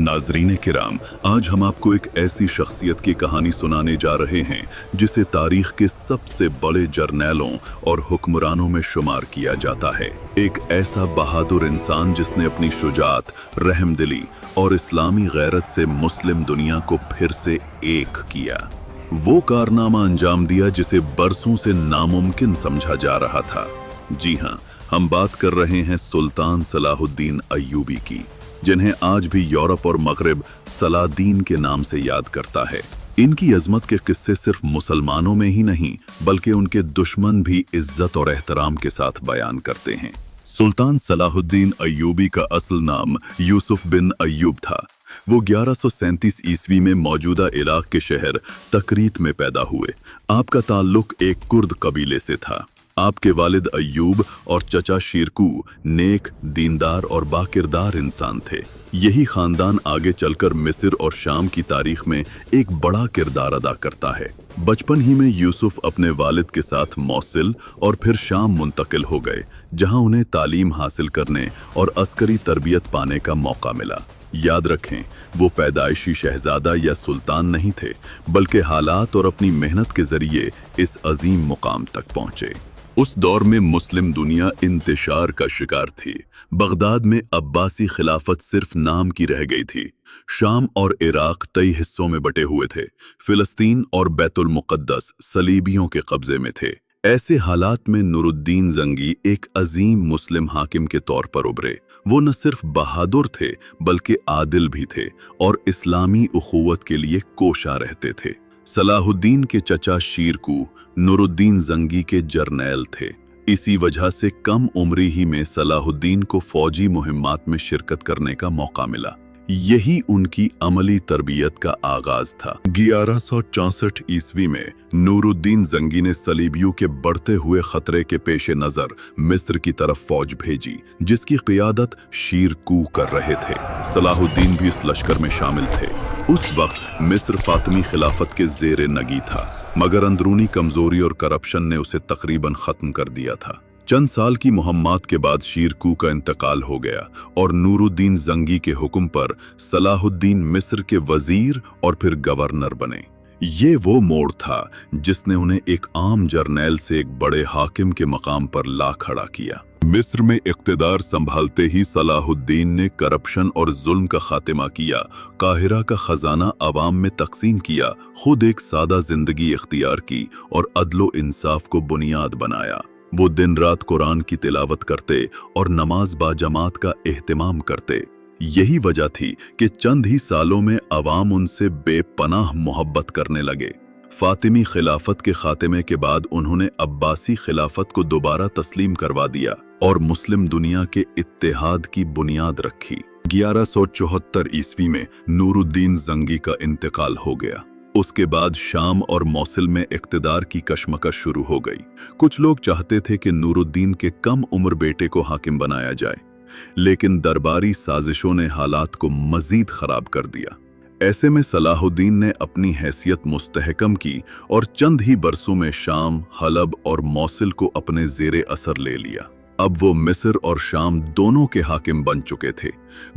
नाजरीन किराम, आज हम आपको एक ऐसी शख्सियत की कहानी सुनाने जा रहे हैं जिसे तारीख के सबसे बड़े जर्नैलों और हुक्मरानों में शुमार किया जाता है। एक ऐसा बहादुर इंसान जिसने अपनी शुजाअत, रहमदिली और इस्लामी गैरत से मुस्लिम दुनिया को फिर से एक किया। वो कारनामा अंजाम दिया जिसे बरसों से नामुमकिन समझा जा रहा था। जी हाँ, हम बात कर रहे हैं सुल्तान सलाहुद्दीन अय्यूबी की, जिन्हें आज भी यूरोप और मगरिब सलादीन के नाम से याद करता है। इनकी अजमत के किस्से सिर्फ मुसलमानों में ही नहीं बल्कि उनके दुश्मन भी इज्जत और एहतराम के साथ बयान करते हैं। सुल्तान सलाहुद्दीन अय्यूबी का असल नाम यूसुफ बिन अय्यूब था। वो 1137 ईस्वी में मौजूदा इराक के शहर तकरीत में पैदा हुए। आपका ताल्लुक एक कुर्द कबीले से था। आपके वालिद अय्यूब और चचा शीरकू नेक, दीनदार और बाकिरदार इंसान थे। यही खानदान आगे चलकर मिस्र और शाम की तारीख में एक बड़ा किरदार अदा करता है। बचपन ही में यूसुफ अपने वालिद के साथ मौसिल और फिर शाम मुंतकिल हो गए, जहां उन्हें तालीम हासिल करने और अस्करी तरबियत पाने का मौका मिला। याद रखें, वो पैदाइशी शहजादा या सुल्तान नहीं थे, बल्कि हालात और अपनी मेहनत के जरिए इस अजीम मुकाम तक पहुंचे। उस दौर में मुस्लिम दुनिया इंतशार का शिकार थी। बगदाद में अब्बासी खिलाफत सिर्फ नाम की रह गई थी। शाम और इराक कई हिस्सों में बटे हुए थे। फिलिस्तीन और बैतुल मुक़द्दस सलीबियों के कब्जे में थे। ऐसे हालात में नूरुद्दीन जंगी एक अजीम मुस्लिम हाकिम के तौर पर उभरे। वो न सिर्फ बहादुर थे बल्कि आदिल भी थे और इस्लामी उखुवत के लिए कोशा रहते थे। सलाहुद्दीन के चचा शीरकू नूरुद्दीन जंगी के जर्नैल थे। इसी वजह से कम उम्री ही में सलाहुद्दीन को फौजी मुहिम्मात में शिरकत करने का मौका मिला। यही उनकी अमली तरबियत का आगाज था। 1164 ईस्वी में नूरुद्दीन जंगी ने सलीबियों के बढ़ते हुए खतरे के पेश नजर मिस्र की तरफ फौज भेजी, जिसकी क़ियादत शीरकू कर रहे थे। सलाहुद्दीन भी इस लश्कर में शामिल थे। उस वक्त मिस्र फातिमी खिलाफत के ज़ेरे नगी था, मगर अंदरूनी कमजोरी और करप्शन ने उसे तकरीबन खत्म कर दिया था। चंद साल की मुहम्मत के बाद शीरकू का इंतकाल हो गया और नूरुद्दीन जंगी के हुक्म पर सलाहुद्दीन मिस्र के वजीर और फिर गवर्नर बने। ये वो मोड़ था जिसने उन्हें एक आम जर्नैल से एक बड़े हाकिम के मकाम पर ला खड़ा किया। मिस्र में इक़्तिदार संभालते ही सलाहुद्दीन ने करप्शन और जुल्म का खात्मा किया, काहिरा का खजाना अवाम में तकसीम किया, खुद एक सादा जिंदगी इख्तियार की और अदलो इंसाफ को बुनियाद बनाया। वो दिन रात कुरान की तिलावत करते और नमाज बाजमात का एहतमाम करते। यही वजह थी कि चंद ही सालों में अवाम उनसे बेपनाह मोहब्बत करने लगे। फातिमी खिलाफत के खात्मे के बाद उन्होंने अब्बासी खिलाफत को दोबारा तस्लीम करवा दिया और मुस्लिम दुनिया के इत्तेहाद की बुनियाद रखी। 1174 ईस्वी में नूरुद्दीन जंगी का इंतकाल हो गया। उसके बाद शाम और मौसिल में इक़्तिदार की कशमकश शुरू हो गई। कुछ लोग चाहते थे कि नूरुद्दीन के कम उम्र बेटे को हाकिम बनाया जाए, लेकिन दरबारी साजिशों ने हालात को मजीद खराब कर दिया। ऐसे में सलाहुद्दीन ने अपनी हैसियत मुस्तहकम की और चंद ही बरसों में शाम, हलब और मौसिल को अपने ज़ेरे असर ले लिया। अब वो मिस्र और शाम दोनों के हाकिम बन चुके थे।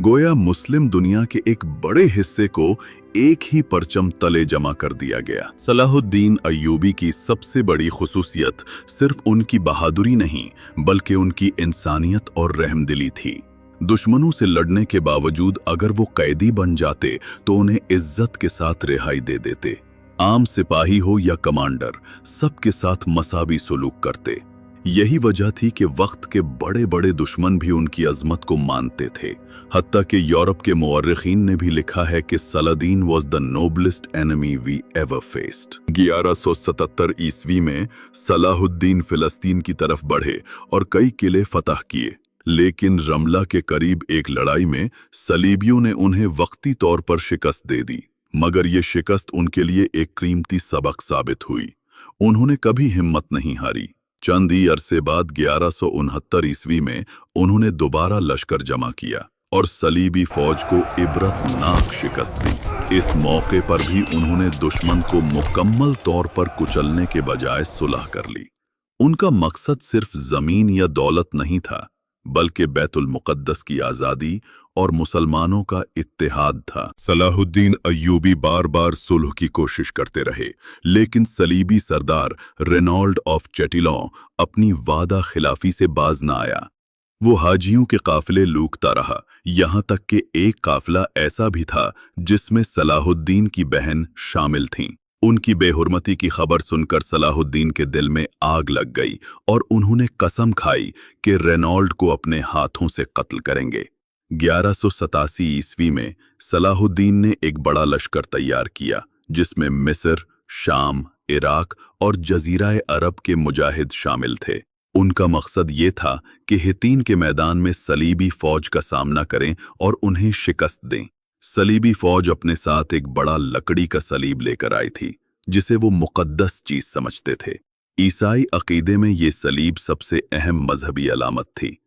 गोया मुस्लिम दुनिया के एक बड़े हिस्से को एक ही परचम तले जमा कर दिया गया। सलाहुद्दीन अय्यूबी की सबसे बड़ी खुसूसियत सिर्फ उनकी बहादुरी नहीं बल्कि उनकी इंसानियत और रहमदिली थी। दुश्मनों से लड़ने के बावजूद अगर वो कैदी बन जाते तो उन्हें इज्जत के साथ रिहाई दे देते। आम सिपाही हो या कमांडर, सबके साथ मसावी सलूक करते। यही वजह थी कि वक्त के बड़े बड़े दुश्मन भी उनकी अजमत को मानते थे। हत्ता कि यूरोप के मुअर्रिखीन ने भी लिखा है कि Saladin was the noblest enemy we ever faced. 1177 ईस्वी में सलाहुद्दीन फिलिस्तीन की तरफ बढ़े और कई किले फतह किए, लेकिन रमला के करीब एक लड़ाई में सलीबियों ने उन्हें वक्ती तौर पर शिकस्त दे दी। मगर ये शिकस्त उनके लिए एक कीमती सबक साबित हुई। उन्होंने कभी हिम्मत नहीं हारी। चंद ही अरसे बाद 1169 ईस्वी में उन्होंने दोबारा लश्कर जमा किया और सलीबी फौज को इबरतनाक शिकस्त दी। इस मौके पर भी उन्होंने दुश्मन को मुकम्मल तौर पर कुचलने के बजाय सुलह कर ली। उनका मकसद सिर्फ जमीन या दौलत नहीं था, बल्कि बैतुल मुक़द्दस की आज़ादी और मुसलमानों का इत्तेहाद था। सलाहुद्दीन अय्यूबी बार बार सुलह की कोशिश करते रहे, लेकिन सलीबी सरदार रेनॉल्ड ऑफ चैटिलॉन अपनी वादा खिलाफी से बाज न आया। वो हाजियों के काफिले लूटता रहा, यहाँ तक कि एक काफिला ऐसा भी था जिसमें सलाहुद्दीन की बहन शामिल थीं। उनकी बेहुरमती की खबर सुनकर सलाहुद्दीन के दिल में आग लग गई और उन्होंने कसम खाई कि रेनॉल्ड को अपने हाथों से कत्ल करेंगे। 1187 ईस्वी में सलाहुद्दीन ने एक बड़ा लश्कर तैयार किया, जिसमें मिस्र, शाम, इराक और जजीरा अरब के मुजाहिद शामिल थे। उनका मकसद ये था कि हितीन के मैदान में सलीबी फौज का सामना करें और उन्हें शिकस्त दें। सलीबी फौज अपने साथ एक बड़ा लकड़ी का सलीब लेकर आई थी, जिसे वो मुकद्दस चीज समझते थे। ईसाई अकीदे में ये सलीब सबसे अहम मजहबी अलामत थी,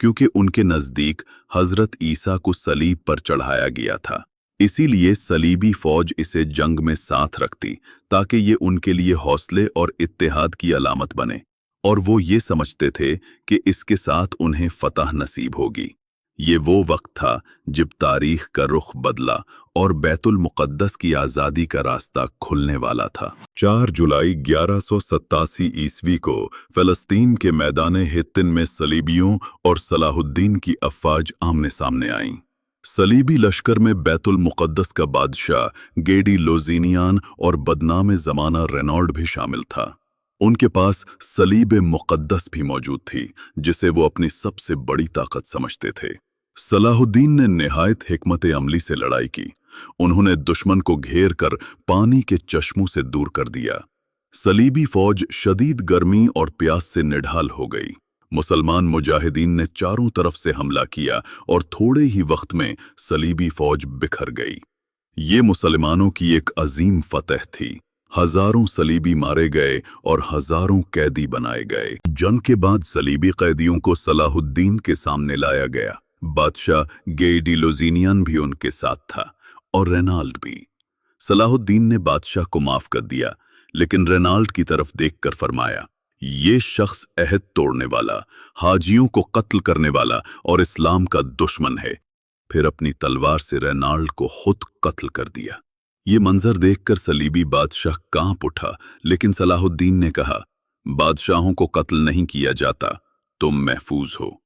क्योंकि उनके नज़दीक हज़रत ईसा को सलीब पर चढ़ाया गया था। इसीलिए सलीबी फौज इसे जंग में साथ रखती, ताकि ये उनके लिए हौसले और इत्तेहाद की अलामत बने, और वो ये समझते थे कि इसके साथ उन्हें फतह नसीब होगी। ये वो वक्त था जब तारीख का रुख बदला और बैतुल मुक़द्दस की आज़ादी का रास्ता खुलने वाला था। 4 जुलाई 1187 ईस्वी को फ़लस्तीन के मैदान हित्तिन में सलीबियों और सलाहुद्दीन की अफ़वाज आमने सामने आईं। सलीबी लश्कर में बैतुल मुक़द्दस का बादशाह गेडी लोज़िनियान और बदनाम ज़माना रेनॉल्ड भी शामिल था। उनके पास सलीब मुक़द्दस भी मौजूद थी, जिसे वो अपनी सबसे बड़ी ताकत समझते थे। सलाहुद्दीन ने निहायत हिकमत अमली से लड़ाई की। उन्होंने दुश्मन को घेर कर पानी के चश्मों से दूर कर दिया। सलीबी फौज शदीद गर्मी और प्यास से निढाल हो गई। मुसलमान मुजाहिदीन ने चारों तरफ से हमला किया और थोड़े ही वक्त में सलीबी फौज बिखर गई। ये मुसलमानों की एक अजीम फतह थी। हजारों सलीबी मारे गए और हजारों कैदी बनाए गए। जंग के बाद सलीबी कैदियों को सलाहुद्दीन के सामने लाया गया। बादशाह गेडी लोज़िनियान भी उनके साथ था और रेनाल्ड भी। सलाहुद्दीन ने बादशाह को माफ कर दिया, लेकिन रेनाल्ड की तरफ देखकर फरमाया, ये शख्स अहद तोड़ने वाला, हाजियों को कत्ल करने वाला और इस्लाम का दुश्मन है। फिर अपनी तलवार से रेनाल्ड को खुद कत्ल कर दिया। ये मंजर देखकर सलीबी बादशाह कांप उठा, लेकिन सलाहुद्दीन ने कहा, बादशाहों को कत्ल नहीं किया जाता, तुम महफूज हो।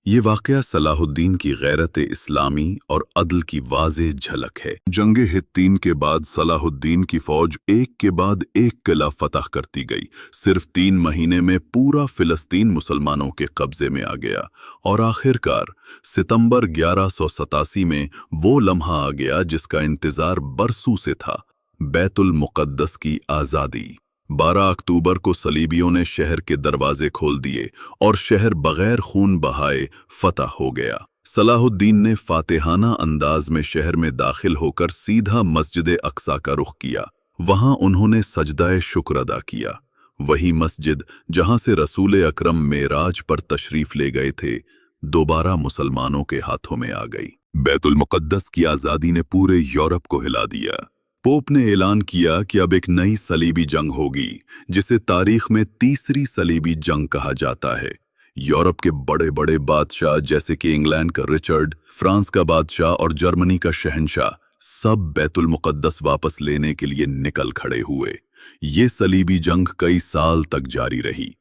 ये वाकया सलाहुद्दीन की गैरत इस्लामी और अदल की वाज़ेह झलक है। जंग हित्तीन के बाद सलाहुद्दीन की फौज एक के बाद एक किला फतह करती गई। सिर्फ 3 महीने में पूरा फिलिस्तीन मुसलमानों के कब्जे में आ गया और आखिरकार सितंबर 1187 में वो लम्हा आ गया जिसका इंतजार बरसों से था, बैतुल मुक़द्दस की आज़ादी। 12 अक्टूबर को सलीबियों ने शहर के दरवाजे खोल दिए और शहर बगैर खून बहाए फतह हो गया। सलाहुद्दीन ने फातिहाना अंदाज में शहर में दाखिल होकर सीधा मस्जिद अक्सा का रुख किया। वहां उन्होंने सजदाए शुक्र अदा किया। वही मस्जिद जहां से रसूल अकरम मेराज पर तशरीफ ले गए थे, दोबारा मुसलमानों के हाथों में आ गई। बैतुल मुक़द्दस की आज़ादी ने पूरे यूरोप को हिला दिया। पोप ने ऐलान किया कि अब एक नई सलीबी जंग होगी, जिसे तारीख में तीसरी सलीबी जंग कहा जाता है। यूरोप के बड़े बड़े बादशाह जैसे कि इंग्लैंड का रिचर्ड, फ्रांस का बादशाह और जर्मनी का शहंशाह सब बैतुल मुक़द्दस वापस लेने के लिए निकल खड़े हुए। ये सलीबी जंग कई साल तक जारी रही।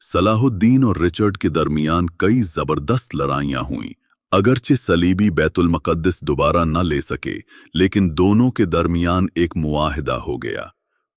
सलाहुद्दीन और रिचर्ड के दरमियान कई जबरदस्त लड़ाइयां हुईं। अगरचे सलीबी बैतुल मुक़द्दस दोबारा न ले सके, लेकिन दोनों के दरमियान एक मुआहिदा हो गया।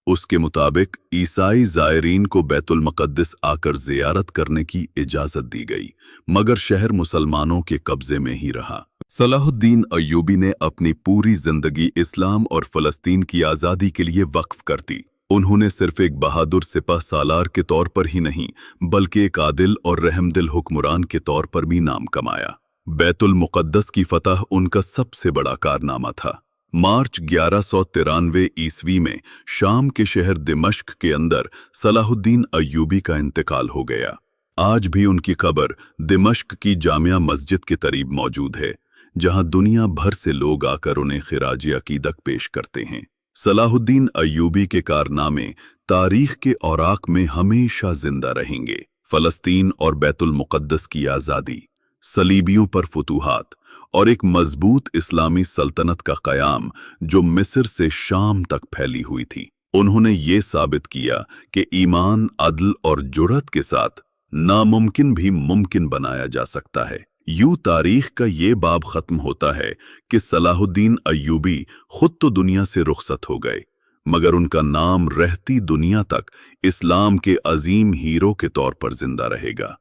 उसके मुताबिक ईसाई ज़ायरीन को बैतुल मुक़द्दस आकर ज़ियारत करने की इजाज़त दी गई, मगर शहर मुसलमानों के कब्ज़े में ही रहा। सलाहुद्दीन अय्यूबी ने अपनी पूरी ज़िंदगी इस्लाम और फ़लस्तीन की आज़ादी के लिए वक्फ कर दी। उन्होंने सिर्फ एक बहादुर सिपह सालार के तौर पर ही नहीं, बल्कि एक आदिल और रहमदिल हुक्मरान के तौर पर भी नाम कमाया। बैतुल मुक़द्दस की फतह उनका सबसे बड़ा कारनामा था। मार्च 1193 ईस्वी में शाम के शहर दिमश्क के अंदर सलाहुद्दीन अय्यूबी का इंतकाल हो गया। आज भी उनकी कब्र दिमश्क की जामिया मस्जिद के करीब मौजूद है, जहां दुनिया भर से लोग आकर उन्हें खिराज अकीदत पेश करते हैं। सलाहुद्दीन अय्यूबी के कारनामे तारीख के औराक में हमेशा जिंदा रहेंगे। फ़लस्तीन और बैतुल मुक़द्दस की आज़ादी, सलीबियों पर फुतूहात और एक मजबूत इस्लामी सल्तनत का कयाम जो मिस्र से शाम तक फैली हुई थी। उन्होंने ये साबित किया कि ईमान, अदल और जुर्रत के साथ नामुमकिन भी मुमकिन बनाया जा सकता है। यूं तारीख का ये बाब खत्म होता है कि सलाहुद्दीन अय्यूबी खुद तो दुनिया से रुखसत हो गए, मगर उनका नाम रहती दुनिया तक इस्लाम के अजीम हीरो के तौर पर जिंदा रहेगा।